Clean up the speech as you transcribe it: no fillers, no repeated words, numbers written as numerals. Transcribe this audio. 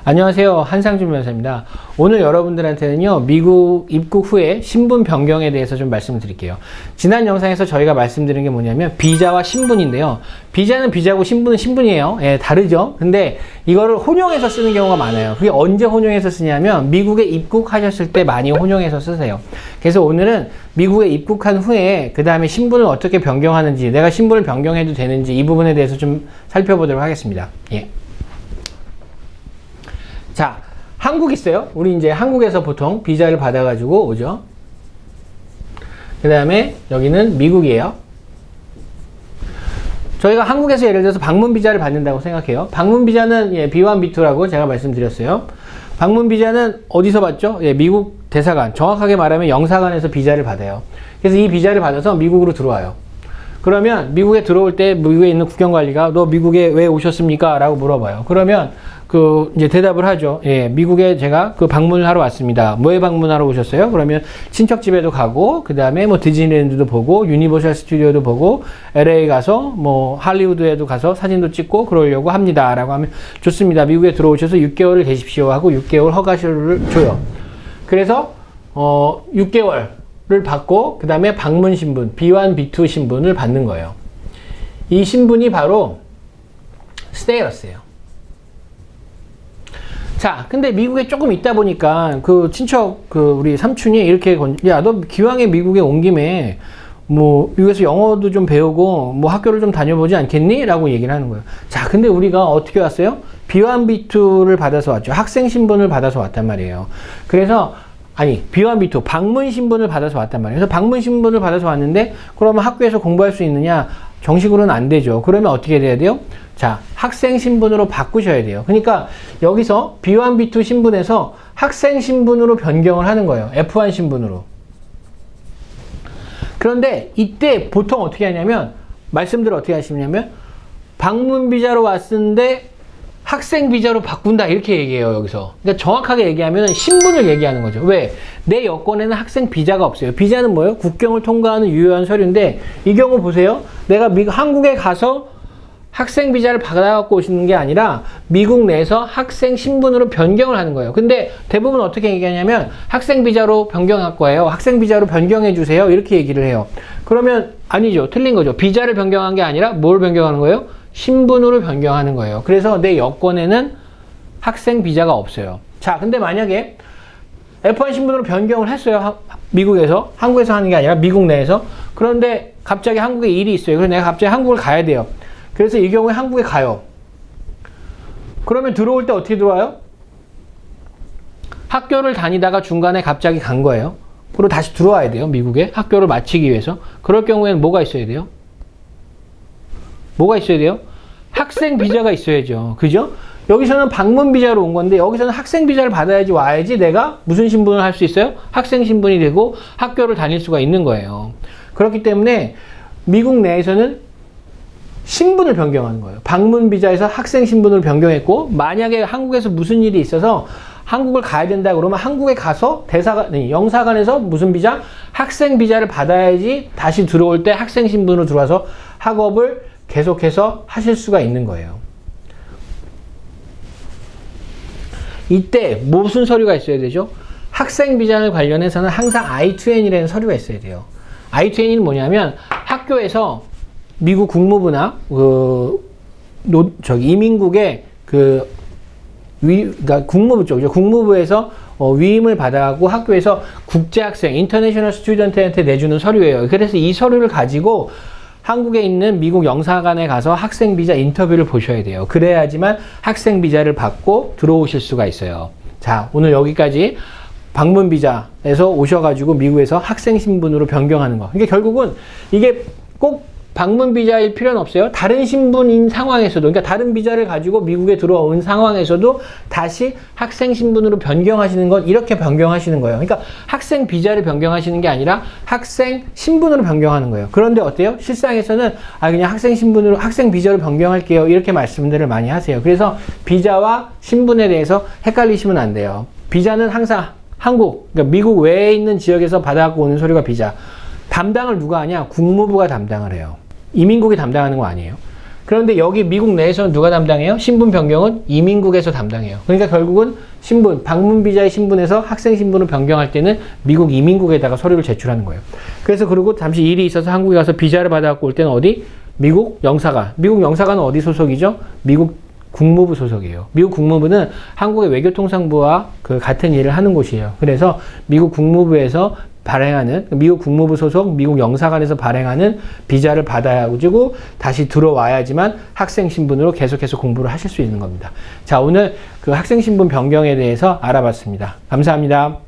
안녕하세요. 한상준 변호사입니다. 오늘 여러분들한테는요, 미국 입국 후에 신분 변경에 대해서 좀 말씀드릴게요. 지난 영상에서 저희가 말씀드린 게 뭐냐면 비자와 신분인데요. 비자는 비자고 신분은 신분이에요. 예, 다르죠. 근데 이거를 혼용해서 쓰는 경우가 많아요. 그게 언제 혼용해서 쓰냐면 미국에 입국하셨을 때 많이 혼용해서 쓰세요. 그래서 오늘은 미국에 입국한 후에 그 다음에 신분을 어떻게 변경하는지, 내가 신분을 변경해도 되는지 이 부분에 대해서 좀 살펴보도록 하겠습니다. 예. 자, 한국 있어요. 우리 이제 한국에서 보통 비자를 받아가지고 오죠. 그 다음에 여기는 미국이에요. 저희가 한국에서 예를 들어서 방문 비자를 받는다고 생각해요. 방문 비자는 B1, B2라고 제가 말씀드렸어요. 방문 비자는 어디서 받죠? 미국 대사관, 정확하게 말하면 영사관에서 비자를 받아요. 그래서 이 비자를 받아서 미국으로 들어와요. 그러면 미국에 들어올 때 미국에 있는 국경관리가 너 미국에 왜 오셨습니까? 라고 물어봐요. 그러면 이제 대답을 하죠. 예, 미국에 제가 방문을 하러 왔습니다. 뭐에 방문하러 오셨어요? 그러면 친척 집에도 가고, 그 다음에 디즈니랜드도 보고, 유니버셜 스튜디오도 보고, LA 가서 할리우드에도 가서 사진도 찍고 그러려고 합니다. 라고 하면 좋습니다. 미국에 들어오셔서 6개월을 계십시오 하고 6개월 허가서를 줘요. 그래서 6개월을 받고 그 다음에 방문 신분, B1, B2 신분을 받는 거예요. 이 신분이 바로 스테이터스예요. 자, 근데 미국에 조금 있다 보니까 친척 우리 삼촌이 이렇게 야, 너 기왕에 미국에 온 김에 미국에서 영어도 좀 배우고 학교를 좀 다녀보지 않겠니? 라고 얘기를 하는 거예요. 자, 근데 우리가 어떻게 왔어요? B1, B2를 받아서 왔죠. 학생 신분을 받아서 왔단 말이에요. 그래서 B1, B2 방문 신분을 받아서 왔단 말이에요. 그래서 방문 신분을 받아서 왔는데 그러면 학교에서 공부할 수 있느냐? 정식으로는 안 되죠. 그러면 어떻게 돼야 돼요? 자, 학생 신분으로 바꾸셔야 돼요. 그러니까 여기서 B1, B2 신분에서 학생 신분으로 변경을 하는 거예요. F1 신분으로. 그런데 이때 보통 어떻게 하냐면 말씀대로 어떻게 하시냐면 방문 비자로 왔는데 학생 비자로 바꾼다 이렇게 얘기해요. 여기서. 그러니까 정확하게 얘기하면 신분을 얘기하는 거죠. 왜? 내 여권에는 학생 비자가 없어요. 비자는 뭐예요? 국경을 통과하는 유효한 서류인데 이 경우 보세요. 내가 한국에 가서 학생 비자를 받아갖고 오시는 게 아니라 미국 내에서 학생 신분으로 변경을 하는 거예요. 근데 대부분 어떻게 얘기하냐면 학생 비자로 변경할 거예요. 학생 비자로 변경해 주세요. 이렇게 얘기를 해요. 그러면 아니죠. 틀린 거죠. 비자를 변경한 게 아니라 뭘 변경하는 거예요? 신분으로 변경하는 거예요. 그래서 내 여권에는 학생 비자가 없어요. 자, 근데 만약에 F1 신분으로 변경을 했어요. 미국에서. 한국에서 하는 게 아니라 미국 내에서. 그런데 갑자기 한국에 일이 있어요. 그래서 내가 갑자기 한국을 가야 돼요. 그래서 이 경우에 한국에 가요. 그러면 들어올 때 어떻게 들어와요? 학교를 다니다가 중간에 갑자기 간 거예요. 그리고 다시 들어와야 돼요. 미국에. 학교를 마치기 위해서. 그럴 경우에는 뭐가 있어야 돼요? 뭐가 있어야 돼요? 학생 비자가 있어야죠. 그죠? 여기서는 방문 비자로 온 건데 여기서는 학생 비자를 받아야지 와야지 내가 무슨 신분을 할 수 있어요? 학생 신분이 되고 학교를 다닐 수가 있는 거예요. 그렇기 때문에 미국 내에서는 신분을 변경하는 거예요. 방문 비자에서 학생 신분을 변경했고 만약에 한국에서 무슨 일이 있어서 한국을 가야 된다 그러면 한국에 가서 영사관에서 무슨 비자? 학생 비자를 받아야지 다시 들어올 때 학생 신분으로 들어와서 학업을 계속해서 하실 수가 있는 거예요. 이때 무슨 서류가 있어야 되죠? 학생 비자를 관련해서는 항상 I-2N이라는 서류가 있어야 돼요. I-2N이 뭐냐면 학교에서 미국 국무부나 이민국의 그러니까 국무부 쪽이죠. 국무부에서 위임을 받아갖고 학교에서 국제학생, 인터내셔널 스튜던트한테 내주는 서류예요. 그래서 이 서류를 가지고 한국에 있는 미국 영사관에 가서 학생 비자 인터뷰를 보셔야 돼요. 그래야지만 학생 비자를 받고 들어오실 수가 있어요. 자, 오늘 여기까지 방문 비자에서 오셔가지고 미국에서 학생 신분으로 변경하는 거. 그러니까 결국은 이게 꼭 방문 비자일 필요는 없어요. 다른 신분인 상황에서도, 그러니까 다른 비자를 가지고 미국에 들어온 상황에서도 다시 학생 신분으로 변경하시는 건 이렇게 변경하시는 거예요. 그러니까 학생 비자를 변경하시는 게 아니라 학생 신분으로 변경하는 거예요. 그런데 어때요? 실상에서는 그냥 학생 신분으로, 학생 비자로 변경할게요. 이렇게 말씀들을 많이 하세요. 그래서 비자와 신분에 대해서 헷갈리시면 안 돼요. 비자는 항상 그러니까 미국 외에 있는 지역에서 받아갖고 오는 서류가 비자. 담당을 누가 하냐? 국무부가 담당을 해요. 이민국이 담당하는 거 아니에요. 그런데 여기 미국 내에서는 누가 담당해요? 신분 변경은 이민국에서 담당해요. 그러니까 결국은 신분, 방문 비자의 신분에서 학생 신분을 변경할 때는 미국 이민국에다가 서류를 제출하는 거예요. 그래서 그리고 잠시 일이 있어서 한국에 가서 비자를 받아갖고 올 때는 어디? 미국 영사관. 미국 영사관은 어디 소속이죠? 미국 국무부 소속이에요. 미국 국무부는 한국의 외교통상부와 그 같은 일을 하는 곳이에요. 그래서 미국 국무부에서 발행하는, 미국 국무부 소속 미국 영사관에서 발행하는 비자를 받아가지고 다시 들어와야지만 학생 신분으로 계속해서 공부를 하실 수 있는 겁니다. 자, 오늘 그 학생 신분 변경에 대해서 알아봤습니다. 감사합니다.